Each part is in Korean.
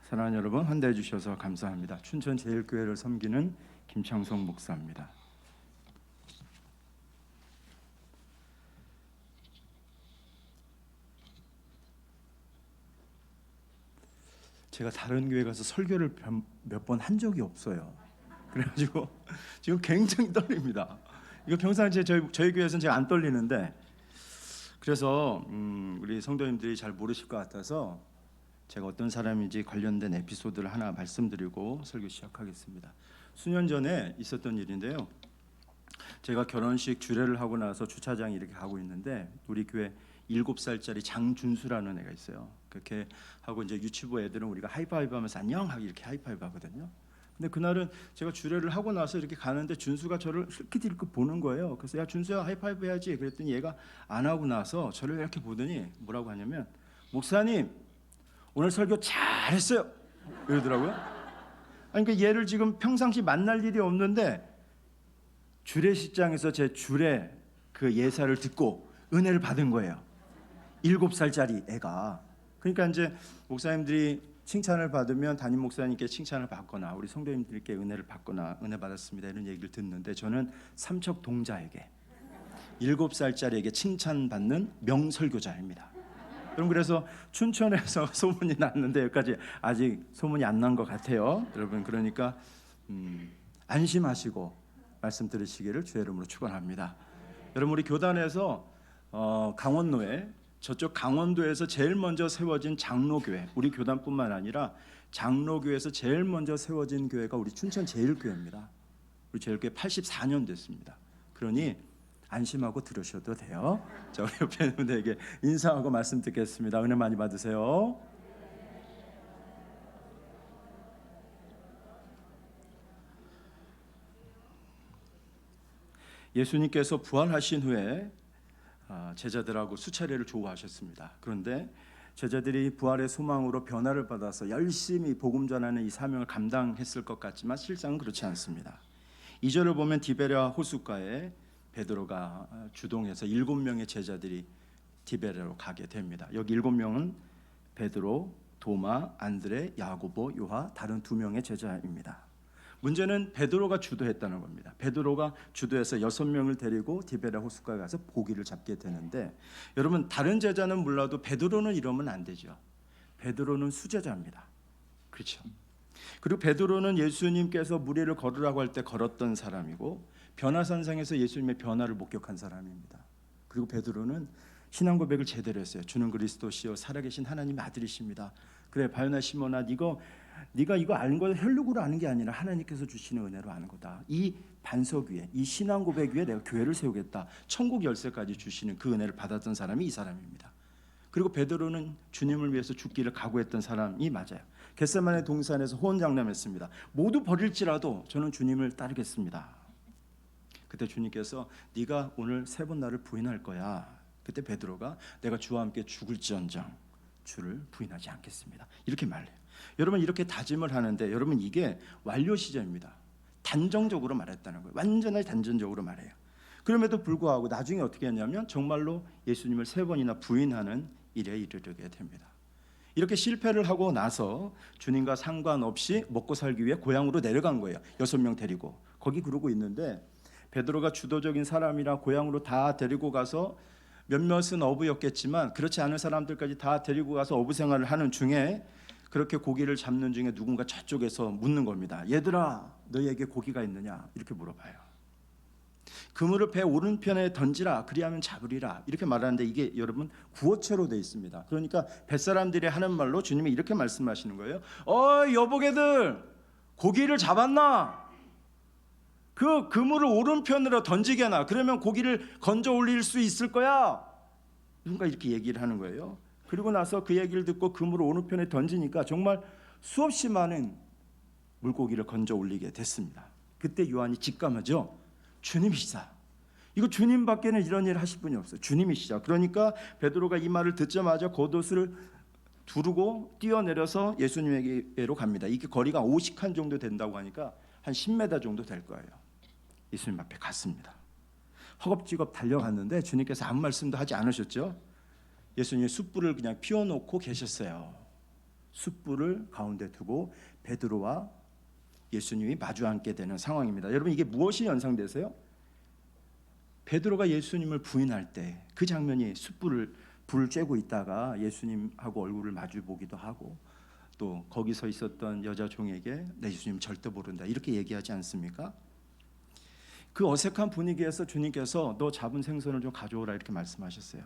사랑하는 여러분, 환대해 주셔서 감사합니다. 춘천 제일교회를 섬기는 김창성 목사입니다. 제가 다른 교회 가서 설교를 몇 번 한 적이 없어요. 그래가지고 지금 굉장히 떨립니다. 이거 평상시에 저희 교회에서는 제가 안 떨리는데, 그래서 우리 성도님들이 잘 모르실 것 같아서 제가 어떤 사람인지 관련된 에피소드를 하나 말씀드리고 설교 시작하겠습니다. 수년 전에 있었던 일인데요. 제가 결혼식 주례를 하고 나서 주차장에 이렇게 가고 있는데, 우리 교회 7살짜리 장준수라는 애가 있어요. 그렇게 하고 이제 유치부 애들은 우리가 하이파이브 하면서 안녕 하고 이렇게 하이파이브 하거든요. 근데 그날은 제가 주례를 하고 나서 이렇게 가는데 준수가 저를 힐끗힐끗 보는 거예요. 그래서 야 준수야 하이파이브 해야지 그랬더니 얘가 안 하고 나서 저를 이렇게 보더니 뭐라고 하냐면, 목사님 오늘 설교 잘했어요 이러더라고요. 아니 그러니까 얘를 지금 평상시 만날 일이 없는데 주례식장에서 제 주례 그 예사를 듣고 은혜를 받은 거예요. 7살짜리 애가. 그러니까 이제 목사님들이 칭찬을 받으면 담임 목사님께 칭찬을 받거나 우리 성도님들께 은혜를 받거나 은혜 받았습니다 이런 얘기를 듣는데, 저는 삼척 동자에게 7살짜리에게 칭찬받는 명설교자입니다. 여러분, 그래서 춘천에서 소문이 났는데 여기까지 아직 소문이 안 난 것 같아요. 여러분, 그러니까 안심하시고 말씀 들으시기를 주의 이름으로 축원합니다. 여러분, 우리 교단에서 강원로에 저쪽 강원도에서 제일 먼저 세워진 장로교회, 우리 교단뿐만 아니라 장로교회에서 제일 먼저 세워진 교회가 우리 춘천 제일교회입니다. 우리 제일교회 84년 됐습니다. 그러니 안심하고 들으셔도 돼요. 자, 우리 옆에 있는 분들에게 인사하고 말씀 듣겠습니다. 은혜 많이 받으세요. 예수님께서 부활하신 후에 제자들하고 수차례를 조우하셨습니다. 그런데 제자들이 부활의 소망으로 변화를 받아서 열심히 복음 전하는 이 사명을 감당했을 것 같지만 실상은 그렇지 않습니다. 2절을 보면 디베랴 호숫가에 베드로가 주동해서 7명의 제자들이 디베랴로 가게 됩니다. 여기 7명은 베드로, 도마, 안드레, 야고보, 요하, 다른 2명의 제자입니다. 문제는 베드로가 주도했다는 겁니다. 베드로가 주도해서 6명을 데리고 디베랴 호숫가에 가서 고기를 잡게 되는데, 여러분 다른 제자는 몰라도 베드로는 이러면 안 되죠. 베드로는 수제자입니다. 그렇죠? 그리고 베드로는 예수님께서 무리를 걸으라고 할 때 걸었던 사람이고 변화산상에서 예수님의 변화를 목격한 사람입니다. 그리고 베드로는 신앙 고백을 제대로 했어요. 주는 그리스도시요 살아계신 하나님의 아들이십니다. 그래 바요나 시몬아, 네가 이거 아는 거 혈육으로 아는 게 아니라 하나님께서 주시는 은혜로 아는 거다. 이 반석 위에, 이 신앙 고백 위에 내가 교회를 세우겠다. 천국 열쇠까지 주시는 그 은혜를 받았던 사람이 이 사람입니다. 그리고 베드로는 주님을 위해서 죽기를 각오했던 사람이 맞아요. 겟세마네 동산에서 호언장담했습니다. 모두 버릴지라도 저는 주님을 따르겠습니다. 그때 주님께서 네가 오늘 3번 나를 부인할 거야. 그때 베드로가 내가 주와 함께 죽을지언정 주를 부인하지 않겠습니다 이렇게 말해요. 여러분, 이렇게 다짐을 하는데 여러분 이게 완료 시점입니다. 단정적으로 말했다는 거예요. 완전히 단정적으로 말해요. 그럼에도 불구하고 나중에 어떻게 했냐면 정말로 예수님을 3번이나 부인하는 일에 이르게 됩니다. 이렇게 실패를 하고 나서 주님과 상관없이 먹고 살기 위해 고향으로 내려간 거예요. 6명 데리고 거기 그러고 있는데, 베드로가 주도적인 사람이라 고향으로 다 데리고 가서 몇몇은 어부였겠지만 그렇지 않은 사람들까지 다 데리고 가서 어부 생활을 하는 중에, 그렇게 고기를 잡는 중에 누군가 저쪽에서 묻는 겁니다. 얘들아 너희에게 고기가 있느냐 이렇게 물어봐요. 그물을 배 오른편에 던지라 그리하면 잡으리라 이렇게 말하는데, 이게 여러분 구어체로 되어 있습니다. 그러니까 뱃사람들이 하는 말로 주님이 이렇게 말씀하시는 거예요. 여보게들 고기를 잡았나? 그 그물을 오른편으로 던지게나, 그러면 고기를 건져 올릴 수 있을 거야. 누군가 이렇게 얘기를 하는 거예요. 그리고 나서 그 얘기를 듣고 그물을 오른편에 던지니까 정말 수없이 많은 물고기를 건져 올리게 됐습니다. 그때 요한이 직감하죠. 주님이시다. 이거 주님밖에는 이런 일을 하실 분이 없어요. 주님이시다. 그러니까 베드로가 이 말을 듣자마자 겉옷을 두르고 뛰어내려서 예수님에게로 갑니다. 이게 거리가 50칸 정도 된다고 하니까 한 10m 정도 될 거예요. 예수님 앞에 갔습니다. 허겁지겁 달려갔는데 주님께서 아무 말씀도 하지 않으셨죠. 예수님이 숯불을 그냥 피워놓고 계셨어요. 숯불을 가운데 두고 베드로와 예수님이 마주 앉게 되는 상황입니다. 여러분, 이게 무엇이 연상되세요? 베드로가 예수님을 부인할 때 그 장면이 불을 쬐고 있다가 예수님하고 얼굴을 마주 보기도 하고, 또 거기서 있었던 여자 종에게 내 예수님 절대 모른다 이렇게 얘기하지 않습니까? 그 어색한 분위기에서 주님께서 너 잡은 생선을 좀 가져오라 이렇게 말씀하셨어요.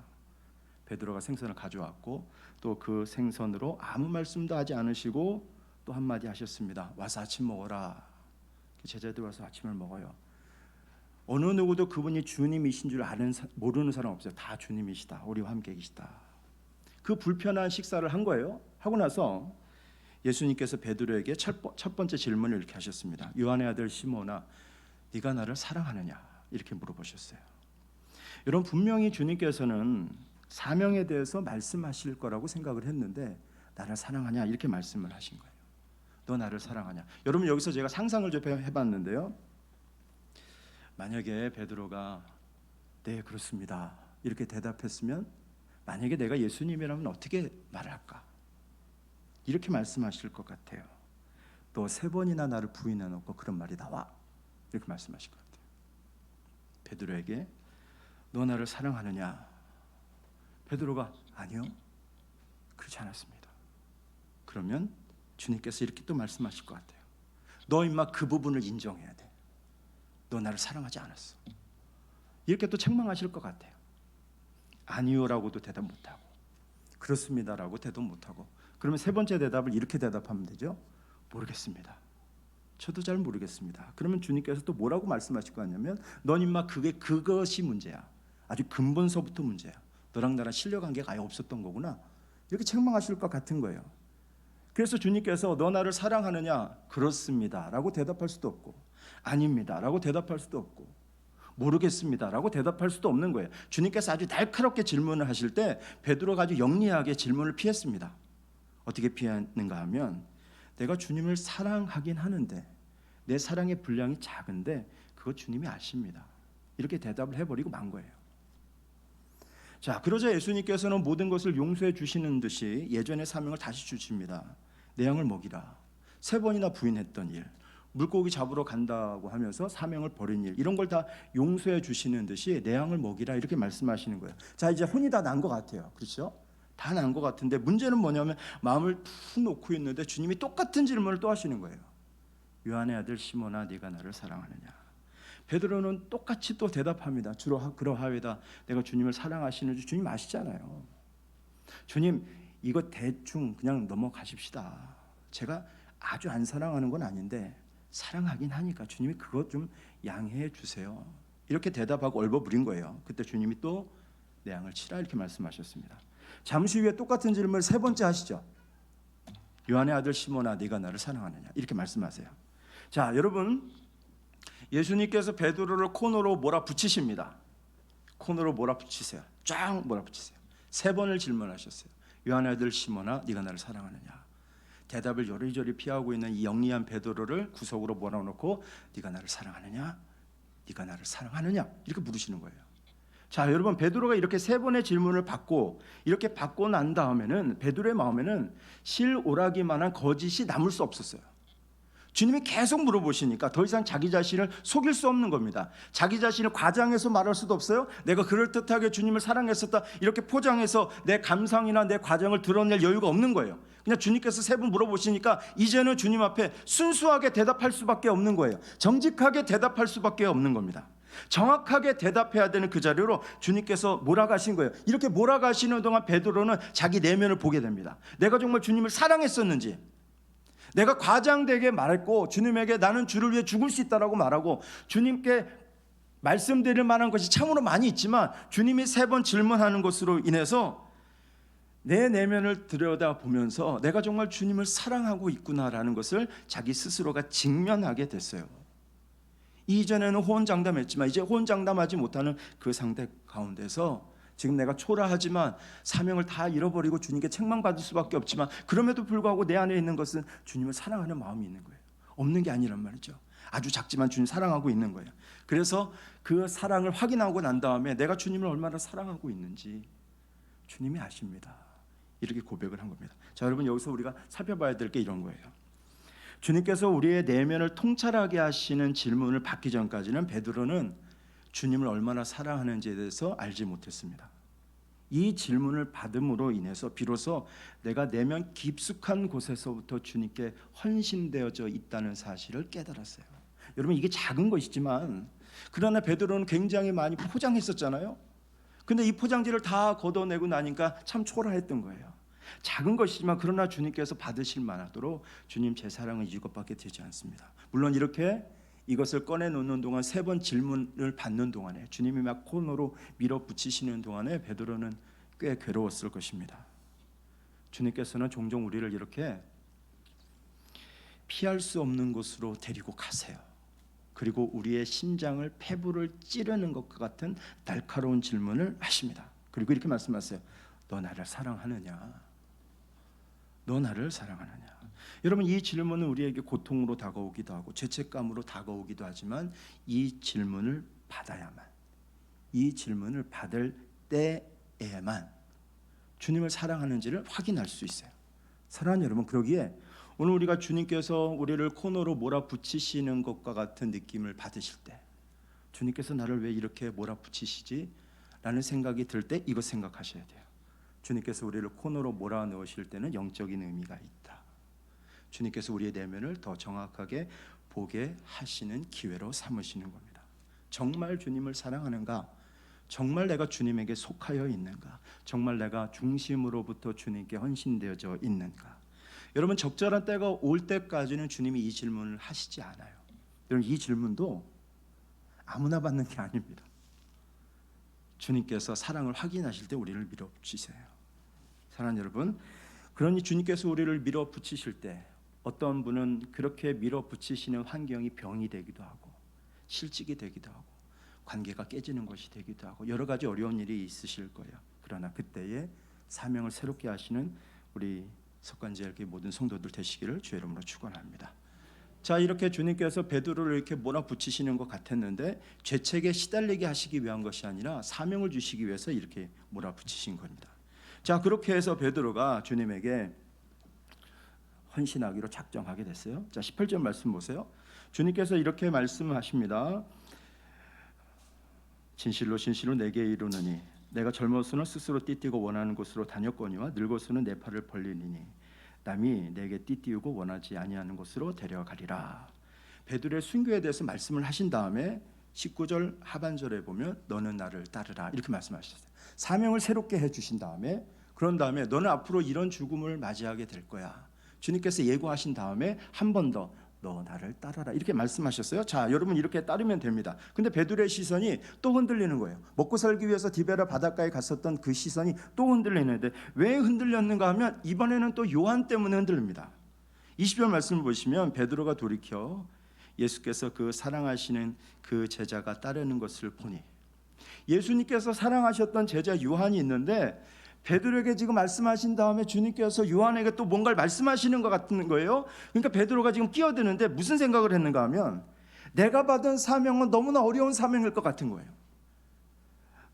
베드로가 생선을 가져왔고 또 그 생선으로 아무 말씀도 하지 않으시고 또 한마디 하셨습니다. 와서 아침 먹어라. 제자들 와서 아침을 먹어요. 어느 누구도 그분이 주님이신 줄 모르는 사람 없어요. 다 주님이시다. 우리와 함께 계시다. 그 불편한 식사를 한 거예요. 하고 나서 예수님께서 베드로에게 첫 번째 질문을 이렇게 하셨습니다. 요한의 아들 시몬아, 네가 나를 사랑하느냐? 이렇게 물어보셨어요. 여러분, 분명히 주님께서는 사명에 대해서 말씀하실 거라고 생각을 했는데 나를 사랑하냐? 이렇게 말씀을 하신 거예요. 너 나를 사랑하냐? 여러분, 여기서 제가 상상을 좀 해봤는데요. 만약에 베드로가 네 그렇습니다 이렇게 대답했으면, 만약에 내가 예수님이라면 어떻게 말을 할까? 이렇게 말씀하실 것 같아요. 너 3번이나 나를 부인해 놓고 그런 말이 나와? 이렇게 말씀하실 것 같아요. 베드로에게 너 나를 사랑하느냐? 베드로가 아니요 그렇지 않았습니다. 그러면 주님께서 이렇게 또 말씀하실 것 같아요. 너 임마 그 부분을 인정해야 돼. 너 나를 사랑하지 않았어. 이렇게 또 책망하실 것 같아요. 아니요라고도 대답 못하고, 그렇습니다라고 대답 못하고, 그러면 3번째 대답을 이렇게 대답하면 되죠. 모르겠습니다. 저도 잘 모르겠습니다. 그러면 주님께서 또 뭐라고 말씀하실 거 아니냐면, 넌 임마 그것이 문제야. 아주 근본서부터 문제야. 너랑 나랑 신뢰관계가 아예 없었던 거구나. 이렇게 책망하실 것 같은 거예요. 그래서 주님께서 너 나를 사랑하느냐? 그렇습니다 라고 대답할 수도 없고, 아닙니다 라고 대답할 수도 없고, 모르겠습니다 라고 대답할 수도 없는 거예요. 주님께서 아주 날카롭게 질문을 하실 때 베드로가 아주 영리하게 질문을 피했습니다. 어떻게 피했는가 하면, 내가 주님을 사랑하긴 하는데 내 사랑의 분량이 작은데 그거 주님이 아십니다. 이렇게 대답을 해버리고 만 거예요. 자, 그러자 예수님께서는 모든 것을 용서해 주시는 듯이 예전의 사명을 다시 주십니다. 내 양을 먹이라. 3번이나 부인했던 일, 물고기 잡으러 간다고 하면서 사명을 버린 일, 이런 걸 다 용서해 주시는 듯이 내 양을 먹이라 이렇게 말씀하시는 거예요. 자, 이제 혼이 다 난 것 같아요. 그렇죠? 다 난 것 같은데 문제는 뭐냐면 마음을 푹 놓고 있는데 주님이 똑같은 질문을 또 하시는 거예요. 요한의 아들 시몬아, 네가 나를 사랑하느냐? 베드로는 똑같이 또 대답합니다. 주로 그러하외다. 내가 주님을 사랑하시는지 주님 아시잖아요. 주님, 이거 대충 그냥 넘어가십시다. 제가 아주 안 사랑하는 건 아닌데 사랑하긴 하니까 주님이 그것 좀 양해해 주세요. 이렇게 대답하고 얼버무린 거예요. 그때 주님이 또 내 양을 치라 이렇게 말씀하셨습니다. 잠시 후에 똑같은 질문을 3번째 하시죠. 요한의 아들 시몬아, 네가 나를 사랑하느냐? 이렇게 말씀하세요. 자, 여러분, 예수님께서 베드로를 코너로 몰아붙이십니다. 코너로 몰아붙이세요. 쫙 몰아붙이세요. 3번을 질문하셨어요. 요한의 아들 시몬아, 네가 나를 사랑하느냐? 대답을 요리조리 피하고 있는 이 영리한 베드로를 구석으로 몰아놓고 네가 나를 사랑하느냐? 네가 나를 사랑하느냐? 이렇게 물으시는 거예요. 자, 여러분, 베드로가 이렇게 3번의 질문을 받고 이렇게 받고 난 다음에는 베드로의 마음에는 실오라기만한 거짓이 남을 수 없었어요. 주님이 계속 물어보시니까 더 이상 자기 자신을 속일 수 없는 겁니다. 자기 자신을 과장해서 말할 수도 없어요. 내가 그럴듯하게 주님을 사랑했었다 이렇게 포장해서 내 감상이나 내 과정을 드러낼 여유가 없는 거예요. 그냥 주님께서 3번 물어보시니까 이제는 주님 앞에 순수하게 대답할 수밖에 없는 거예요. 정직하게 대답할 수밖에 없는 겁니다. 정확하게 대답해야 되는 그 자리로 주님께서 몰아가신 거예요. 이렇게 몰아가시는 동안 베드로는 자기 내면을 보게 됩니다. 내가 정말 주님을 사랑했었는지, 내가 과장되게 말했고 주님에게 나는 주를 위해 죽을 수 있다라고 말하고 주님께 말씀드릴 만한 것이 참으로 많이 있지만 주님이 3번 질문하는 것으로 인해서 내 내면을 들여다보면서 내가 정말 주님을 사랑하고 있구나라는 것을 자기 스스로가 직면하게 됐어요. 이전에는 호언장담했지만 이제 호언장담하지 못하는 그 상태 가운데서 지금 내가 초라하지만 사명을 다 잃어버리고 주님께 책망받을 수밖에 없지만 그럼에도 불구하고 내 안에 있는 것은 주님을 사랑하는 마음이 있는 거예요. 없는 게 아니란 말이죠. 아주 작지만 주님 사랑하고 있는 거예요. 그래서 그 사랑을 확인하고 난 다음에 내가 주님을 얼마나 사랑하고 있는지 주님이 아십니다. 이렇게 고백을 한 겁니다. 자, 여러분 여기서 우리가 살펴봐야 될 게 이런 거예요. 주님께서 우리의 내면을 통찰하게 하시는 질문을 받기 전까지는 베드로는 주님을 얼마나 사랑하는지에 대해서 알지 못했습니다. 이 질문을 받음으로 인해서 비로소 내가 내면 깊숙한 곳에서부터 주님께 헌신되어져 있다는 사실을 깨달았어요. 여러분 이게 작은 것이지만 그러나 베드로는 굉장히 많이 포장했었잖아요. 근데 이 포장지를 다 걷어내고 나니까 참 초라했던 거예요. 작은 것이지만 그러나 주님께서 받으실 만하도록 주님 제 사랑은 이것밖에 되지 않습니다. 물론 이렇게 이것을 꺼내놓는 동안 3번 질문을 받는 동안에 주님이 막 코너로 밀어붙이시는 동안에 베드로는 꽤 괴로웠을 것입니다. 주님께서는 종종 우리를 이렇게 피할 수 없는 곳으로 데리고 가세요. 그리고 우리의 심장을 폐부를 찌르는 것과 같은 날카로운 질문을 하십니다. 그리고 이렇게 말씀하세요. 너 나를 사랑하느냐? 너 나를 사랑하느냐? 여러분 이 질문은 우리에게 고통으로 다가오기도 하고 죄책감으로 다가오기도 하지만 이 질문을 받아야만, 이 질문을 받을 때에만 주님을 사랑하는지를 확인할 수 있어요. 사랑하는 여러분, 그러기에 오늘 우리가 주님께서 우리를 코너로 몰아붙이시는 것과 같은 느낌을 받으실 때, 주님께서 나를 왜 이렇게 몰아붙이시지? 라는 생각이 들 때 이것 생각하셔야 돼요. 주님께서 우리를 코너로 몰아넣으실 때는 영적인 의미가 있다. 주님께서 우리의 내면을 더 정확하게 보게 하시는 기회로 삼으시는 겁니다. 정말 주님을 사랑하는가? 정말 내가 주님에게 속하여 있는가? 정말 내가 중심으로부터 주님께 헌신되어져 있는가? 여러분 적절한 때가 올 때까지는 주님이 이 질문을 하시지 않아요. 여러분 이 질문도 아무나 받는 게 아닙니다. 주님께서 사랑을 확인하실 때 우리를 밀어붙이세요. 사랑하는 여러분, 그러니 주님께서 우리를 밀어붙이실 때 어떤 분은 그렇게 밀어붙이시는 환경이 병이 되기도 하고 실직이 되기도 하고 관계가 깨지는 것이 되기도 하고 여러 가지 어려운 일이 있으실 거예요. 그러나 그때에 사명을 새롭게 하시는 우리 석관제일교회 모든 성도들 되시기를 주의 이름으로 축원합니다. 자, 이렇게 주님께서 베드로를 이렇게 몰아붙이시는 것 같았는데 죄책에 시달리게 하시기 위한 것이 아니라 사명을 주시기 위해서 이렇게 몰아붙이신 겁니다. 자, 그렇게 해서 베드로가 주님에게 헌신하기로 작정하게 됐어요. 자, 18절 말씀 보세요. 주님께서 이렇게 말씀하십니다. 진실로 진실로 내게 이르노니 내가 젊어서는 스스로 띠띠고 원하는 곳으로 다녔거니와 늙어서는 내 팔을 벌리니 남이 내게 띠띠우고 원하지 아니하는 곳으로 데려가리라. 베드로의 순교에 대해서 말씀을 하신 다음에 19절 하반절에 보면 너는 나를 따르라 이렇게 말씀하셨어요. 사명을 새롭게 해주신 다음에 그런 다음에 너는 앞으로 이런 죽음을 맞이하게 될 거야. 주님께서 예고하신 다음에 한 번 더 너 나를 따라라 이렇게 말씀하셨어요. 자, 여러분 이렇게 따르면 됩니다. 근데 베드로의 시선이 또 흔들리는 거예요. 먹고 살기 위해서 디베라 바닷가에 갔었던 그 시선이 또 흔들리는데 왜 흔들렸는가 하면 이번에는 또 요한 때문에 흔들립니다. 20절 말씀을 보시면 베드로가 돌이켜 예수께서 그 사랑하시는 그 제자가 따르는 것을 보니 예수님께서 사랑하셨던 제자 요한이 있는데 베드로에게 지금 말씀하신 다음에 주님께서 요한에게 또 뭔가를 말씀하시는 것 같은 거예요. 그러니까 베드로가 지금 끼어드는데 무슨 생각을 했는가 하면 내가 받은 사명은 너무나 어려운 사명일 것 같은 거예요.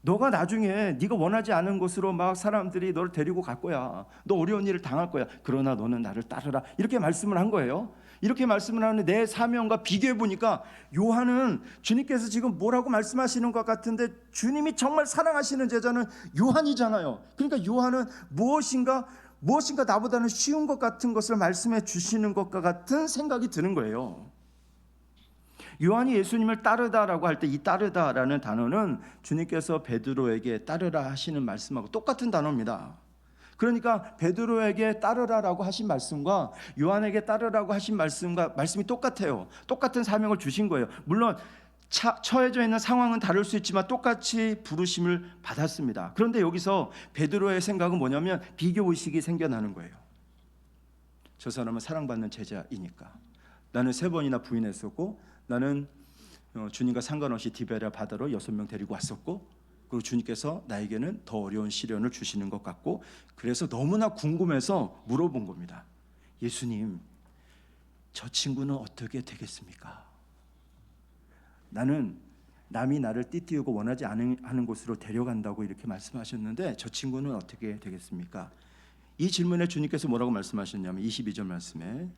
너가 나중에 네가 원하지 않은 곳으로 막 사람들이 너를 데리고 갈 거야. 너 어려운 일을 당할 거야. 그러나 너는 나를 따르라. 이렇게 말씀을 한 거예요. 이렇게 말씀을 하는데 내 사명과 비교해 보니까 요한은 주님께서 지금 뭐라고 말씀하시는 것 같은데 주님이 정말 사랑하시는 제자는 요한이잖아요. 그러니까 요한은 무엇인가 나보다는 쉬운 것 같은 것을 말씀해 주시는 것과 같은 생각이 드는 거예요. 요한이 예수님을 따르다라고 할 때 이 따르다라는 단어는 주님께서 베드로에게 따르라 하시는 말씀하고 똑같은 단어입니다. 그러니까 베드로에게 따르라라고 하신 말씀과 요한에게 따르라고 하신 말씀과 말씀이 똑같아요. 똑같은 사명을 주신 거예요. 물론 처해져 있는 상황은 다를 수 있지만 똑같이 부르심을 받았습니다. 그런데 여기서 베드로의 생각은 뭐냐면 비교의식이 생겨나는 거예요. 저 사람은 사랑받는 제자이니까 나는 3번이나 부인했었고 나는 주님과 상관없이 디베랴 바다로 6명 데리고 왔었고 그리고 주님께서 나에게는 더 어려운 시련을 주시는 것 같고 그래서 너무나 궁금해서 물어본 겁니다. 예수님, 저 친구는 어떻게 되겠습니까? 나는 남이 나를 띠띠우고 원하지 않은 곳으로 데려간다고 이렇게 말씀하셨는데 저 친구는 어떻게 되겠습니까? 이 질문에 주님께서 뭐라고 말씀하셨냐면 22절 말씀에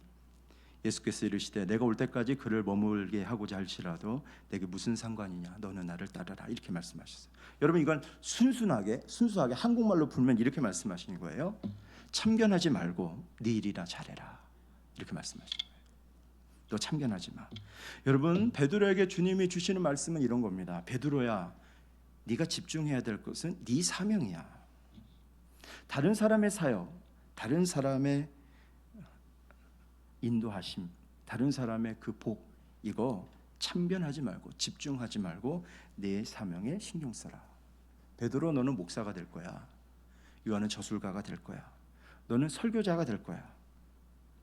예수께서 이르시되 내가 올 때까지 그를 머물게 하고자 할지라도 내게 무슨 상관이냐, 너는 나를 따르라, 이렇게 말씀하셨어요. 여러분, 이건 순수하게 한국말로 풀면 이렇게 말씀하시는 거예요. 참견하지 말고 네 일이나 잘해라, 이렇게 말씀하시는 거예요. 너 참견하지 마. 여러분, 베드로에게 주님이 주시는 말씀은 이런 겁니다. 베드로야, 네가 집중해야 될 것은 네 사명이야. 다른 사람의 사역, 다른 사람의 인도하심, 다른 사람의 그 복, 이거 참견하지 말고 집중하지 말고 내 사명에 신경 써라. 베드로, 너는 목사가 될 거야. 요한은 저술가가 될 거야. 너는 설교자가 될 거야.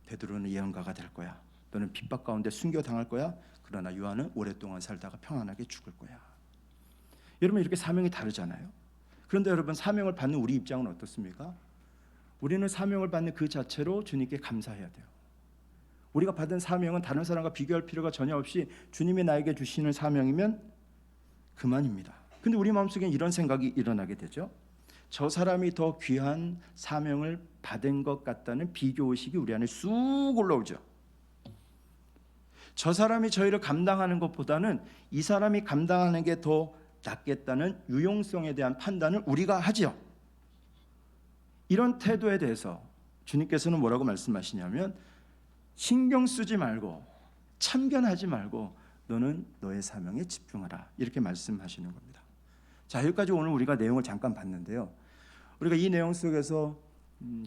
베드로는 예언가가 될 거야. 너는 핍박 가운데 순교당할 거야. 그러나 요한은 오랫동안 살다가 평안하게 죽을 거야. 여러분, 이렇게 사명이 다르잖아요. 그런데 여러분, 사명을 받는 우리 입장은 어떻습니까? 우리는 사명을 받는 그 자체로 주님께 감사해야 돼요. 우리가 받은 사명은 다른 사람과 비교할 필요가 전혀 없이 주님이 나에게 주시는 사명이면 그만입니다. 근데 우리 마음속에 이런 생각이 일어나게 되죠. 저 사람이 더 귀한 사명을 받은 것 같다는 비교의식이 우리 안에 쑥 올라오죠. 저 사람이 저희를 감당하는 것보다는 이 사람이 감당하는 게 더 낫겠다는 유용성에 대한 판단을 우리가 하죠. 이런 태도에 대해서 주님께서는 뭐라고 말씀하시냐면 신경 쓰지 말고 참견하지 말고 너는 너의 사명에 집중하라, 이렇게 말씀하시는 겁니다. 자, 여기까지 오늘 우리가 내용을 잠깐 봤는데요. 우리가 이 내용 속에서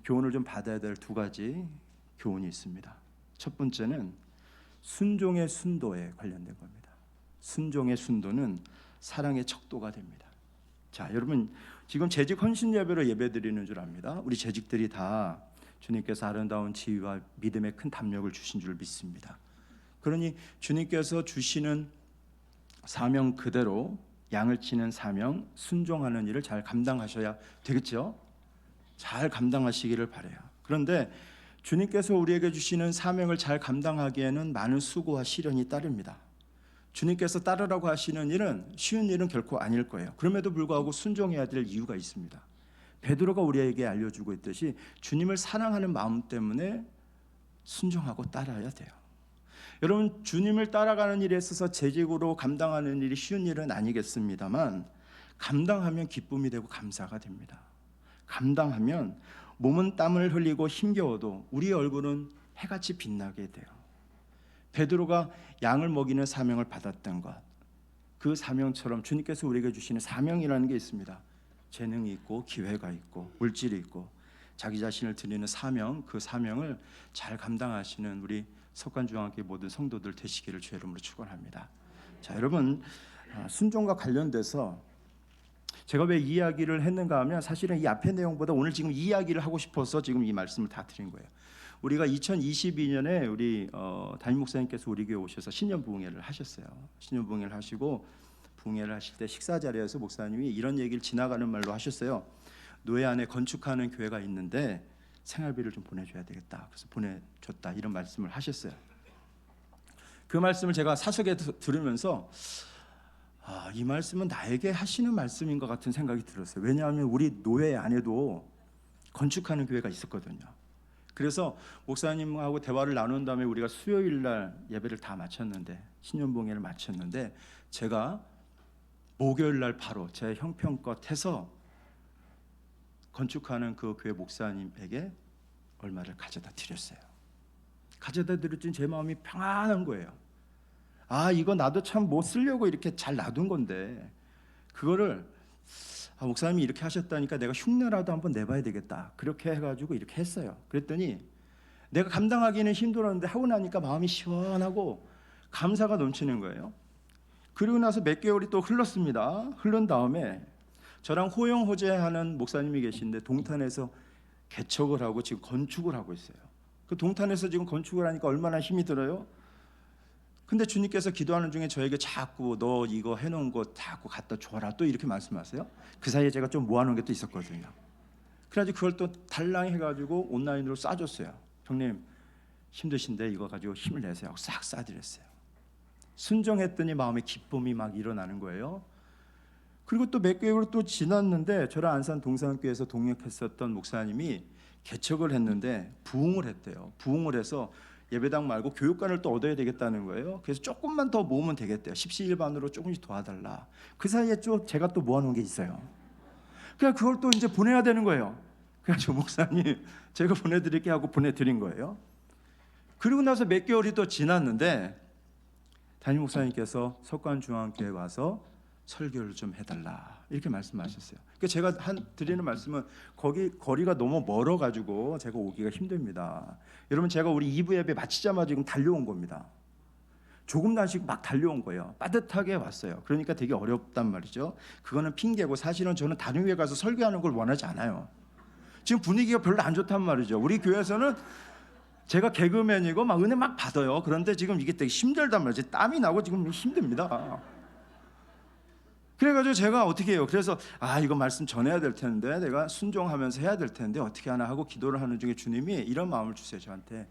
교훈을 좀 받아야 될 두 가지 교훈이 있습니다. 첫 번째는 순종의 순도에 관련된 겁니다. 순종의 순도는 사랑의 척도가 됩니다. 자, 여러분, 지금 재직 헌신 예배로 예배드리는 줄 압니다. 우리 재직들이 다 주님께서 아름다운 지위와 믿음의 큰 담력을 주신 줄 믿습니다. 그러니 주님께서 주시는 사명 그대로 양을 치는 사명, 순종하는 일을 잘 감당하셔야 되겠죠. 잘 감당하시기를 바라요. 그런데 주님께서 우리에게 주시는 사명을 잘 감당하기에는 많은 수고와 시련이 따릅니다. 주님께서 따르라고 하시는 일은 쉬운 일은 결코 아닐 거예요. 그럼에도 불구하고 순종해야 될 이유가 있습니다. 베드로가 우리에게 알려주고 있듯이 주님을 사랑하는 마음 때문에 순종하고 따라야 돼요. 여러분, 주님을 따라가는 일에 있어서 재직으로 감당하는 일이 쉬운 일은 아니겠습니다만 감당하면 기쁨이 되고 감사가 됩니다. 감당하면 몸은 땀을 흘리고 힘겨워도 우리의 얼굴은 해같이 빛나게 돼요. 베드로가 양을 먹이는 사명을 받았던 것, 그 사명처럼 주님께서 우리에게 주시는 사명이라는 게 있습니다. 재능이 있고 기회가 있고 물질이 있고 자기 자신을 드리는 사명, 그 사명을 잘 감당하시는 우리 석관중앙교회 모든 성도들 되시기를 주의 이름으로 축원합니다. 자, 여러분, 순종과 관련돼서 제가 왜 이 이야기를 했는가 하면 사실은 이 앞의 내용보다 오늘 지금 이 이야기를 하고 싶어서 지금 이 말씀을 다 드린 거예요. 우리가 2022년에 우리 담임 목사님께서 우리 교회 오셔서 신년 부흥회를 하셨어요. 신년 부흥회를 하시고 부흥회를 하실 때 식사 자리에서 목사님이 이런 얘기를 지나가는 말로 하셨어요. 노예 안에 건축하는 교회가 있는데 생활비를 좀 보내줘야 되겠다. 그래서 보내줬다, 이런 말씀을 하셨어요. 그 말씀을 제가 사석에 들으면서 이 말씀은 나에게 하시는 말씀인 것 같은 생각이 들었어요. 왜냐하면 우리 노예 안에도 건축하는 교회가 있었거든요. 그래서 목사님하고 대화를 나눈 다음에 우리가 수요일 날 예배를 다 마쳤는데, 신년봉회를 마쳤는데, 제가 목요일 날 바로 제 형편껏 해서 건축하는 그 교회 목사님에게 얼마를 가져다 드렸어요. 가져다 드렸더니 제 마음이 평안한 거예요. 이거 나도 참 못 쓰려고 이렇게 잘 놔둔 건데 그거를 목사님이 이렇게 하셨다니까 내가 흉내라도 한번 내봐야 되겠다, 그렇게 해가지고 이렇게 했어요. 그랬더니 내가 감당하기는 힘들었는데 하고 나니까 마음이 시원하고 감사가 넘치는 거예요. 그리고 나서 몇 개월이 또 흘렀습니다. 흐른 다음에 저랑 호영호재하는 목사님이 계신데 동탄에서 개척을 하고 지금 건축을 하고 있어요. 그 동탄에서 지금 건축을 하니까 얼마나 힘이 들어요. 근데 주님께서 기도하는 중에 저에게 자꾸 너 이거 해놓은 거 자꾸 갖다 줘라, 또 이렇게 말씀하세요. 그 사이에 제가 좀 모아놓은 게 또 있었거든요. 그래가지고 그걸 또 달랑 해가지고 온라인으로 싸줬어요. 형님 힘드신데 이거 가지고 힘을 내세요 하고 싹 싸드렸어요. 순종했더니 마음에 기쁨이 막 일어나는 거예요. 그리고 또 몇 개월 또 지났는데 저랑 안산 동산교회에서 동역했었던 목사님이 개척을 했는데 부흥을 했대요. 부흥을 해서 예배당 말고 교육관을 또 얻어야 되겠다는 거예요. 그래서 조금만 더 모으면 되겠대요. 십시일반으로 조금씩 도와달라. 그 사이에 좀 제가 또 모아놓은 게 있어요. 그냥 그걸 또 이제 보내야 되는 거예요. 그래서 목사님 제가 보내드릴게 하고 보내드린 거예요. 그리고 나서 몇 개월이 또 지났는데 담임 목사님께서 석관중앙교회 와서 설교를 좀 해달라 이렇게 말씀하셨어요. 그러니까 제가 드리는 말씀은 거기 거리가 너무 멀어가지고 제가 오기가 힘듭니다. 여러분 제가 우리 2부 예배 마치자마자 지금 달려온 겁니다. 조금 날씩 막 달려온 거예요. 빠듯하게 왔어요. 그러니까 되게 어렵단 말이죠. 그거는 핑계고 사실은 저는 다른 교회 가서 설교하는 걸 원하지 않아요. 지금 분위기가 별로 안 좋단 말이죠. 우리 교회에서는 제가 개그맨이고 막 은혜 막 받아요. 그런데 지금 이게 되게 힘들단 말이죠. 땀이 나고 지금 힘듭니다. 그래가지고 제가 어떻게 해요? 그래서 이거 말씀 전해야 될 텐데 내가 순종하면서 해야 될 텐데 어떻게 하나 하고 기도를 하는 중에 주님이 이런 마음을 주세요. 저한테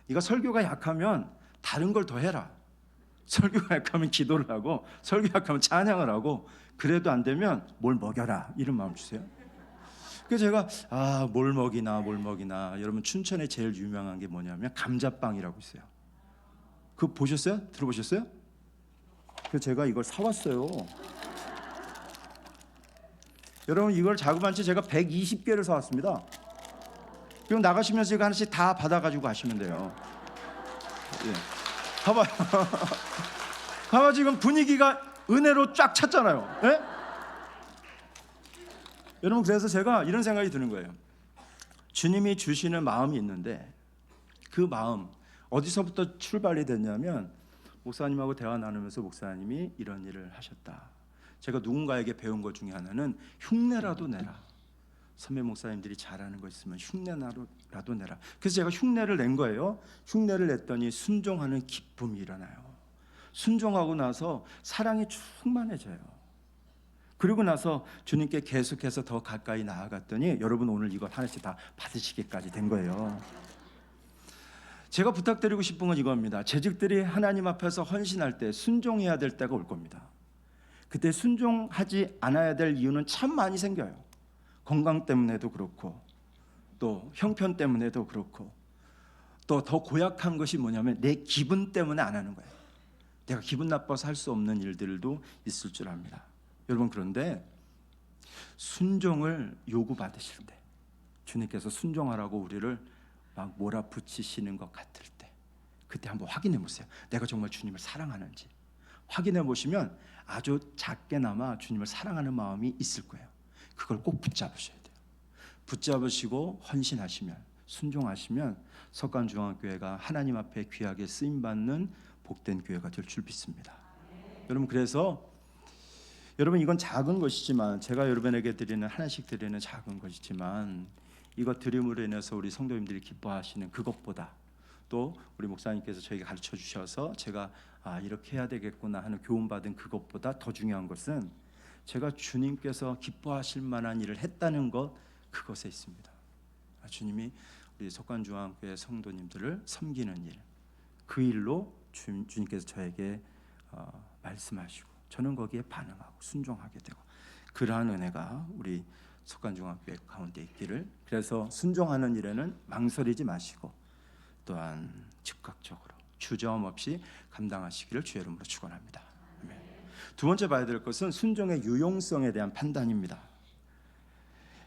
네가 설교가 약하면 다른 걸 더 해라. 설교가 약하면 기도를 하고 설교가 약하면 찬양을 하고 그래도 안 되면 뭘 먹여라 이런 마음 주세요. 그래서 제가 뭘 먹이나 여러분 춘천에 제일 유명한 게 뭐냐면 감자빵이라고 있어요. 그거 보셨어요? 들어보셨어요? 그래서 제가 이걸 사왔어요. 여러분 이걸 자그마치 제가 120개를 사왔습니다. 그럼 나가시면서 이거 하나씩 다 받아가지고 가시면 돼요. 예. 봐봐요. 봐봐 지금 분위기가 은혜로 쫙 찼잖아요. 예? 여러분 그래서 제가 이런 생각이 드는 거예요. 주님이 주시는 마음이 있는데 그 마음 어디서부터 출발이 됐냐면 목사님하고 대화 나누면서 목사님이 이런 일을 하셨다. 제가 누군가에게 배운 것 중에 하나는 흉내라도 내라. 선배 목사님들이 잘하는 거 있으면 흉내라도 내라. 그래서 제가 흉내를 낸 거예요. 흉내를 냈더니 순종하는 기쁨이 일어나요. 순종하고 나서 사랑이 충만해져요. 그리고 나서 주님께 계속해서 더 가까이 나아갔더니 여러분 오늘 이걸 하나씩 다 받으시기까지 된 거예요. 제가 부탁드리고 싶은 건 이겁니다. 재직들이 하나님 앞에서 헌신할 때 순종해야 될 때가 올 겁니다. 그때 순종하지 않아야 될 이유는 참 많이 생겨요. 건강 때문에도 그렇고 또 형편 때문에도 그렇고 또 더 고약한 것이 뭐냐면 내 기분 때문에 안 하는 거예요. 내가 기분 나빠서 할 수 없는 일들도 있을 줄 압니다. 여러분 그런데 순종을 요구받으실 때 주님께서 순종하라고 우리를 막 몰아붙이시는 것 같을 때 그때 한번 확인해 보세요. 내가 정말 주님을 사랑하는지 확인해 보시면 아주 작게나마 주님을 사랑하는 마음이 있을 거예요. 그걸 꼭 붙잡으셔야 돼요. 붙잡으시고 헌신하시면 순종하시면 석관중앙교회가 하나님 앞에 귀하게 쓰임받는 복된 교회가 될 줄 믿습니다. 여러분 그래서 여러분 이건 작은 것이지만 제가 여러분에게 드리는 하나씩 드리는 작은 것이지만 이것 드림으로 인해서 우리 성도님들이 기뻐하시는 그것보다 또 우리 목사님께서 저에게 가르쳐 주셔서 제가 이렇게 해야 되겠구나 하는 교훈받은 그것보다 더 중요한 것은 제가 주님께서 기뻐하실 만한 일을 했다는 것 그것에 있습니다. 주님이 우리 석관중앙교회 성도님들을 섬기는 일 그 일로 주님께서 저에게 말씀하시고 저는 거기에 반응하고 순종하게 되고 그러한 은혜가 우리 석관중앙교회 가운데 있기를 그래서 순종하는 일에는 망설이지 마시고 또한 즉각적으로 주저함 없이 감당하시기를 주의 이름으로 축원합니다. 아멘. 두 번째 봐야 될 것은 순종의 유용성에 대한 판단입니다.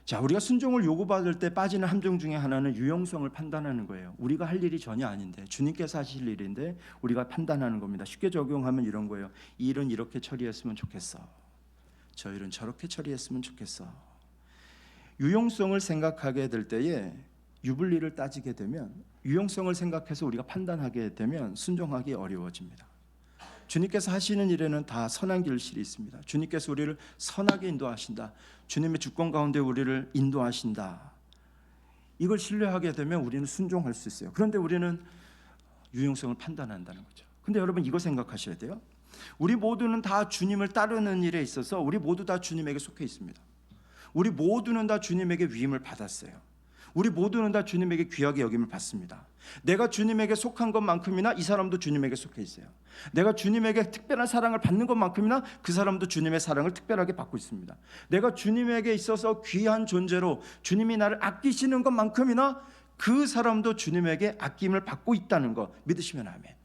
자, 우리가 순종을 요구받을 때 빠지는 함정 중에 하나는 유용성을 판단하는 거예요. 우리가 할 일이 전혀 아닌데 주님께서 하실 일인데 우리가 판단하는 겁니다. 쉽게 적용하면 이런 거예요. 이 일은 이렇게 처리했으면 좋겠어. 저 일은 저렇게 처리했으면 좋겠어. 유용성을 생각하게 될 때에 유불리를 따지게 되면 유용성을 생각해서 우리가 판단하게 되면 순종하기 어려워집니다. 주님께서 하시는 일에는 다 선한 길실이 있습니다. 주님께서 우리를 선하게 인도하신다. 주님의 주권 가운데 우리를 인도하신다. 이걸 신뢰하게 되면 우리는 순종할 수 있어요. 그런데 우리는 유용성을 판단한다는 거죠. 근데 여러분 이거 생각하셔야 돼요. 우리 모두는 다 주님을 따르는 일에 있어서 우리 모두 다 주님에게 속해 있습니다. 우리 모두는 다 주님에게 위임을 받았어요. 우리 모두는 다 주님에게 귀하게 여김을 받습니다. 내가 주님에게 속한 것만큼이나 이 사람도 주님에게 속해 있어요. 내가 주님에게 특별한 사랑을 받는 것만큼이나 그 사람도 주님의 사랑을 특별하게 받고 있습니다. 내가 주님에게 있어서 귀한 존재로 주님이 나를 아끼시는 것만큼이나 그 사람도 주님에게 아낌을 받고 있다는 거 믿으시면 아멘.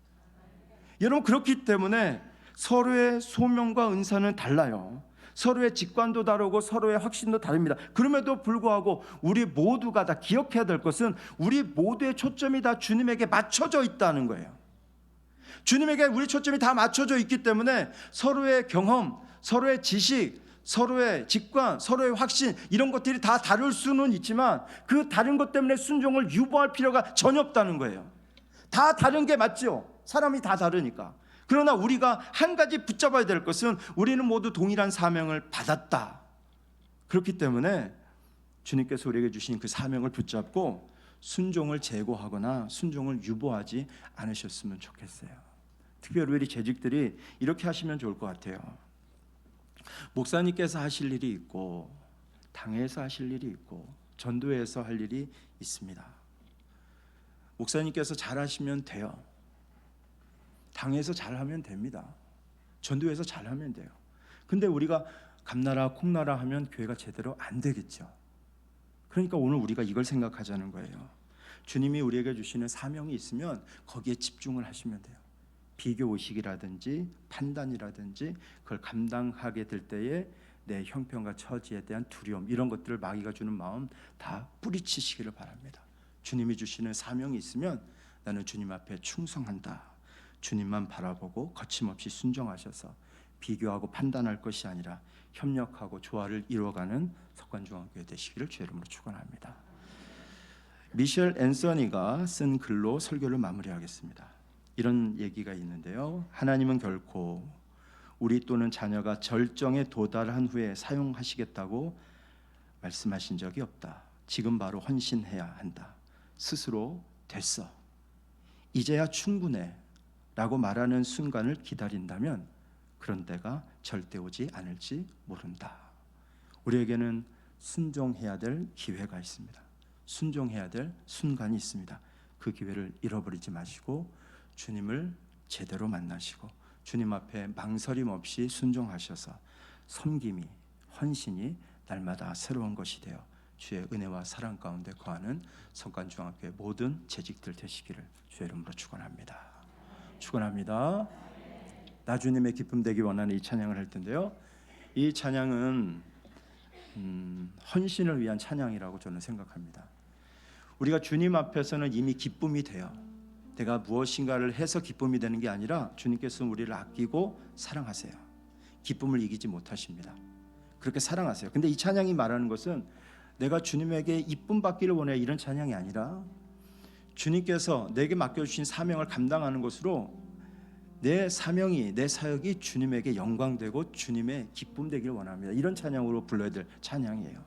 여러분, 그렇기 때문에 서로의 소명과 은사는 달라요. 서로의 직관도 다르고 서로의 확신도 다릅니다. 그럼에도 불구하고 우리 모두가 다 기억해야 될 것은 우리 모두의 초점이 다 주님에게 맞춰져 있다는 거예요. 주님에게 우리 초점이 다 맞춰져 있기 때문에 서로의 경험, 서로의 지식, 서로의 직관, 서로의 확신 이런 것들이 다 다를 수는 있지만 그 다른 것 때문에 순종을 유보할 필요가 전혀 없다는 거예요. 다 다른 게 맞죠. 사람이 다 다르니까. 그러나 우리가 한 가지 붙잡아야 될 것은 우리는 모두 동일한 사명을 받았다. 그렇기 때문에 주님께서 우리에게 주신 그 사명을 붙잡고 순종을 제고하거나 순종을 유보하지 않으셨으면 좋겠어요. 특별히 우리 재직들이 이렇게 하시면 좋을 것 같아요. 목사님께서 하실 일이 있고 당회에서 하실 일이 있고 전도회에서 할 일이 있습니다. 목사님께서 잘하시면 돼요. 당에서 잘하면 됩니다. 전도에서 잘하면 돼요. 근데 우리가 감나라 콩나라 하면 교회가 제대로 안 되겠죠. 그러니까 오늘 우리가 이걸 생각하자는 거예요. 주님이 우리에게 주시는 사명이 있으면 거기에 집중을 하시면 돼요. 비교의식이라든지 판단이라든지 그걸 감당하게 될 때에 내 형편과 처지에 대한 두려움 이런 것들을 마귀가 주는 마음 다 뿌리치시기를 바랍니다. 주님이 주시는 사명이 있으면 나는 주님 앞에 충성한다. 주님만 바라보고 거침없이 순종하셔서 비교하고 판단할 것이 아니라 협력하고 조화를 이루어가는 석관중앙교회 되시기를 주의 이름으로 축원합니다. 미셸 앤서니가 쓴 글로 설교를 마무리하겠습니다. 이런 얘기가 있는데요. 하나님은 결코 우리 또는 자녀가 절정에 도달한 후에 사용하시겠다고 말씀하신 적이 없다. 지금 바로 헌신해야 한다. 스스로 됐어. 이제야 충분해. 라고 말하는 순간을 기다린다면 그런 때가 절대 오지 않을지 모른다. 우리에게는 순종해야 될 기회가 있습니다. 순종해야 될 순간이 있습니다. 그 기회를 잃어버리지 마시고 주님을 제대로 만나시고 주님 앞에 망설임 없이 순종하셔서 섬김이 헌신이 날마다 새로운 것이 되어 주의 은혜와 사랑 가운데 거하는 성관중학교의 모든 재직들 되시기를 주의 이름으로 축원합니다. 축원합니다. 나 주님의 기쁨 되기 원하는 이 찬양을 할 텐데요. 이 찬양은 헌신을 위한 찬양이라고 저는 생각합니다. 우리가 주님 앞에서는 이미 기쁨이 돼요. 내가 무엇인가를 해서 기쁨이 되는 게 아니라 주님께서는 우리를 아끼고 사랑하세요. 기쁨을 이기지 못하십니다. 그렇게 사랑하세요. 근데 이 찬양이 말하는 것은 내가 주님에게 이쁨 받기를 원해 이런 찬양이 아니라 주님께서 내게 맡겨주신 사명을 감당하는 것으로 내 사명이 내 사역이 주님에게 영광되고 주님의 기쁨 되기를 원합니다. 이런 찬양으로 불러야 될 찬양이에요.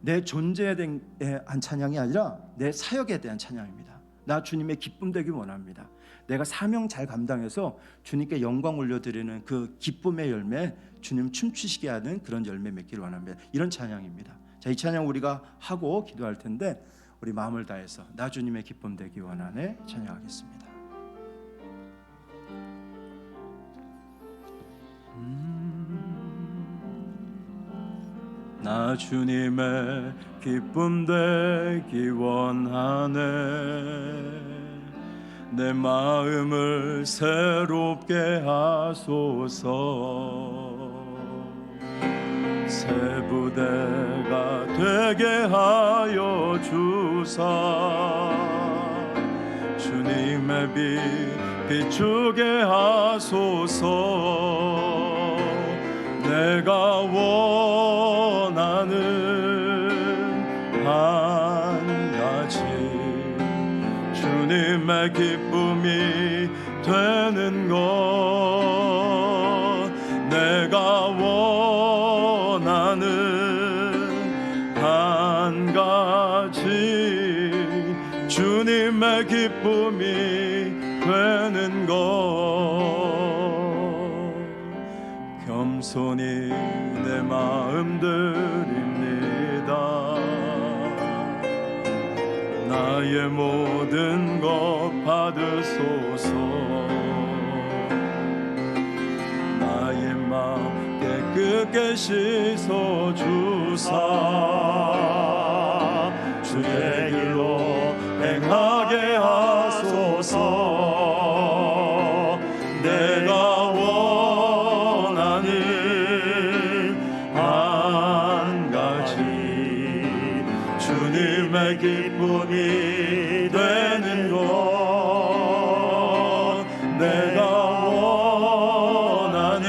내 존재에 대한 찬양이 아니라 내 사역에 대한 찬양입니다. 나 주님의 기쁨 되기 원합니다. 내가 사명 잘 감당해서 주님께 영광 올려드리는 그 기쁨의 열매, 주님 춤추시게 하는 그런 열매 맺기를 원합니다. 이런 찬양입니다. 자, 이 찬양 우리가 하고 기도할 텐데 우리 마음을 다해서 나 주님의 기쁨 되기 원하네 찬양하겠습니다. 나 주님의 기쁨 되기 원하네 내 마음을 새롭게 하소서 새 부대가 되게 하여 주사 주님의 빛 비추게 하소서 내가 원하는 한 가지 주님의 기쁨이 되는 것 내가 원하는 한 가지 주님의 기쁨이 되는 것 겸손히 내 마음 드립니다 나의 모든 것 받으소서. 나의 마음 깨끗게 씻어주사 주의 길로 행하게 하소서. 내가 원하는 한 가지 주님의 기쁨이 되는 것. 내가 원하는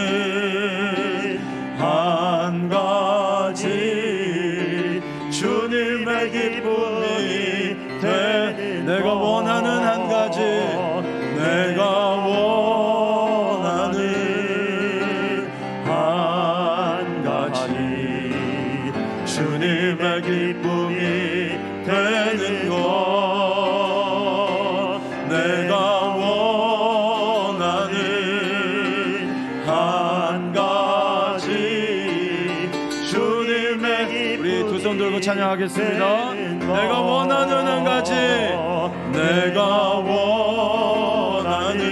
한 가지 주님의 기쁨이 되는 것. 내가 원하는 한 가지, 내가 원하는 한 가지 주님의 기쁨이 되는 것. 내가 원하는 한 가지 주님의 기쁨이. 우리 두 손 들고 찬양하겠습니다. 내가 원하는 한 가지, 내가 원하는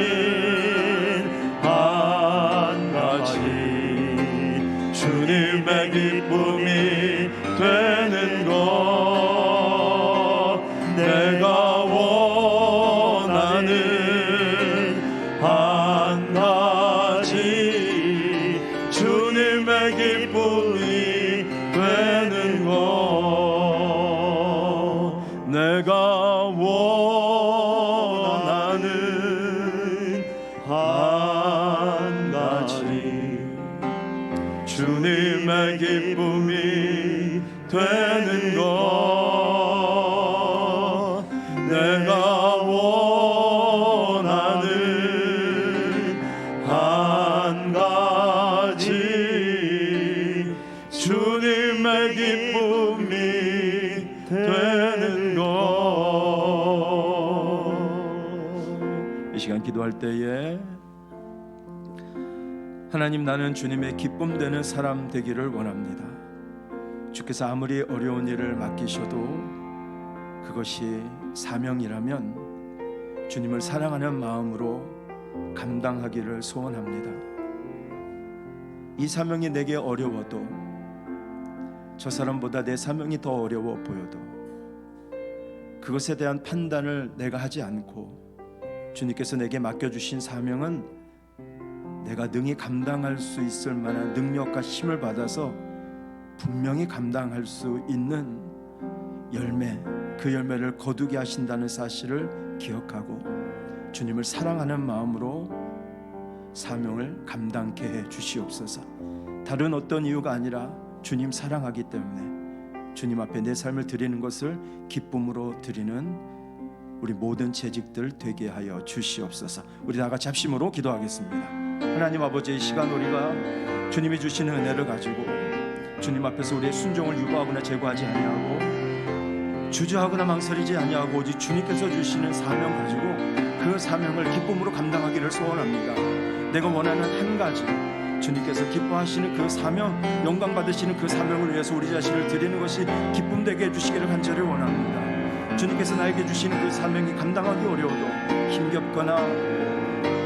한 가지 주님의 기쁨이 되는 것. 내가 원하는 한 가지 주님의 기쁨이 되는 것. 내가 원하는 한 가지 주님의 기쁨이 되는 것. 내가 원하는 한 가지 주님의 기쁨이 되는 것. 이 시간 기도할 때에 하나님, 나는 주님의 기쁨 되는 사람 되기를 원합니다. 주께서 아무리 어려운 일을 맡기셔도 그것이 사명이라면 주님을 사랑하는 마음으로 감당하기를 소원합니다. 이 사명이 내게 어려워도, 저 사람보다 내 사명이 더 어려워 보여도 그것에 대한 판단을 내가 하지 않고 주님께서 내게 맡겨주신 사명은 내가 능히 감당할 수 있을 만한 능력과 힘을 받아서 분명히 감당할 수 있는 열매, 그 열매를 거두게 하신다는 사실을 기억하고 주님을 사랑하는 마음으로 사명을 감당케 해 주시옵소서. 다른 어떤 이유가 아니라 주님 사랑하기 때문에 주님 앞에 내 삶을 드리는 것을 기쁨으로 드리는 우리 모든 재직들 되게 하여 주시옵소서. 우리 다 같이 합심으로 기도하겠습니다. 하나님 아버지, 이 시간 우리가 주님이 주시는 은혜를 가지고 주님 앞에서 우리의 순종을 유보하거나 제거하지 아니하고 주저하거나 망설이지 아니하고 오직 주님께서 주시는 사명 가지고 그 사명을 기쁨으로 감당하기를 소원합니다. 내가 원하는 한 가지, 주님께서 기뻐하시는 그 사명, 영광 받으시는 그 사명을 위해서 우리 자신을 드리는 것이 기쁨 되게 해주시기를 간절히 원합니다. 주님께서 나에게 주시는 그 사명이 감당하기 어려워도, 힘겹거나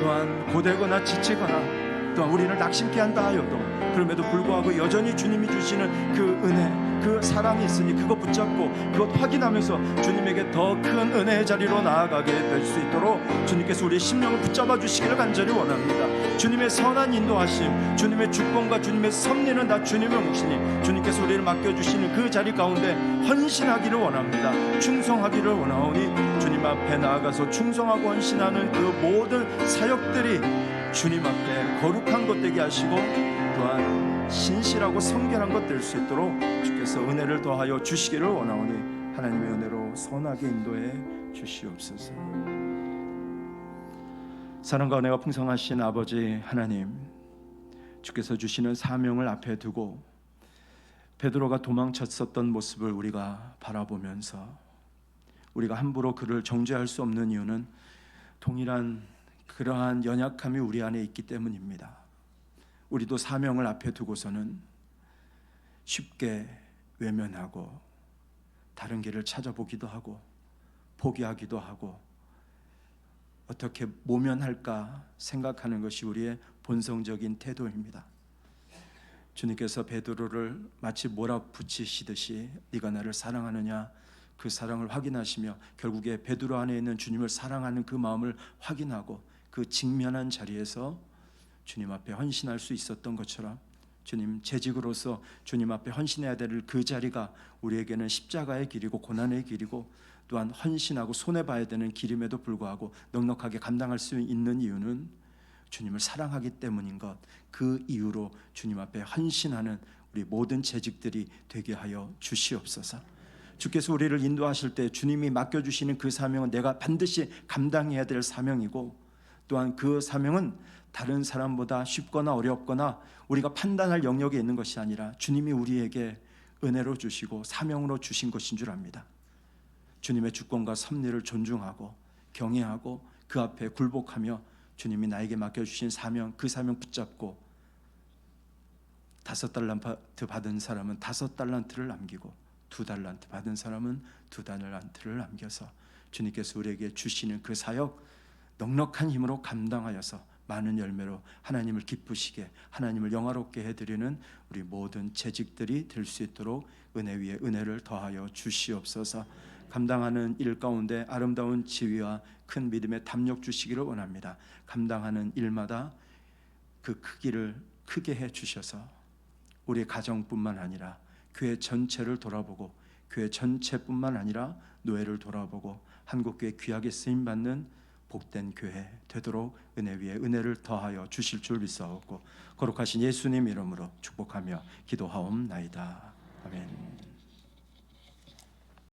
또한 고되거나 지치거나 또한 우리를 낙심케 한다 하여도 그럼에도 불구하고 여전히 주님이 주시는 그 은혜, 그 사랑이 있으니 그것 붙잡고 그것 확인하면서 주님에게 더 큰 은혜의 자리로 나아가게 될 수 있도록 주님께서 우리의 심령을 붙잡아 주시기를 간절히 원합니다. 주님의 선한 인도하심, 주님의 주권과 주님의 섭리는 다 주님의 몫이니 주님께서 우리를 맡겨주시는 그 자리 가운데 헌신하기를 원합니다. 충성하기를 원하오니 주님 앞에 나아가서 충성하고 헌신하는 그 모든 사역들이 주님 앞에 거룩한 것 되게 하시고 또한 신실하고 성결한 것 될 수 있도록 주께서 은혜를 더하여 주시기를 원하오니 하나님의 은혜로 선하게 인도해 주시옵소서. 사랑과 은혜가 풍성하신 아버지 하나님, 주께서 주시는 사명을 앞에 두고 베드로가 도망쳤었던 모습을 우리가 바라보면서 우리가 함부로 그를 정죄할 수 없는 이유는 동일한 그러한 연약함이 우리 안에 있기 때문입니다. 우리도 사명을 앞에 두고서는 쉽게 외면하고 다른 길을 찾아보기도 하고 포기하기도 하고 어떻게 모면할까 생각하는 것이 우리의 본성적인 태도입니다. 주님께서 베드로를 마치 몰아붙이시듯이 네가 나를 사랑하느냐, 그 사랑을 확인하시며 결국에 베드로 안에 있는 주님을 사랑하는 그 마음을 확인하고 그 직면한 자리에서 주님 앞에 헌신할 수 있었던 것처럼, 주님 재직으로서 주님 앞에 헌신해야 될 그 자리가 우리에게는 십자가의 길이고 고난의 길이고 또한 헌신하고 손해봐야 되는 길임에도 불구하고 넉넉하게 감당할 수 있는 이유는 주님을 사랑하기 때문인 것, 그 이유로 주님 앞에 헌신하는 우리 모든 재직들이 되게 하여 주시옵소서. 주께서 우리를 인도하실 때 주님이 맡겨주시는 그 사명은 내가 반드시 감당해야 될 사명이고, 또한 그 사명은 다른 사람보다 쉽거나 어렵거나 우리가 판단할 영역에 있는 것이 아니라 주님이 우리에게 은혜로 주시고 사명으로 주신 것인 줄 압니다. 주님의 주권과 섭리를 존중하고 경외하고 그 앞에 굴복하며 주님이 나에게 맡겨주신 사명, 그 사명 붙잡고 5달란트 받은 사람은 5달란트를 남기고 2달란트 받은 사람은 2달란트를 남겨서 주님께서 우리에게 주시는 그 사역 넉넉한 힘으로 감당하여서 많은 열매로 하나님을 기쁘시게, 하나님을 영화롭게 해드리는 우리 모든 재직들이 될 수 있도록 은혜 위에 은혜를 더하여 주시옵소서. 감당하는 일 가운데 아름다운 지위와 큰 믿음의 담력 주시기를 원합니다. 감당하는 일마다 그 크기를 크게 해 주셔서 우리 가정뿐만 아니라 교회 전체를 돌아보고, 교회 전체뿐만 아니라 노예를 돌아보고 한국교회 귀하게 쓰임받는 복된 교회 되도록 은혜 위에 은혜를 더하여 주실 줄 믿사옵고 거룩하신 예수님 이름으로 축복하며 기도하옵나이다. 아멘.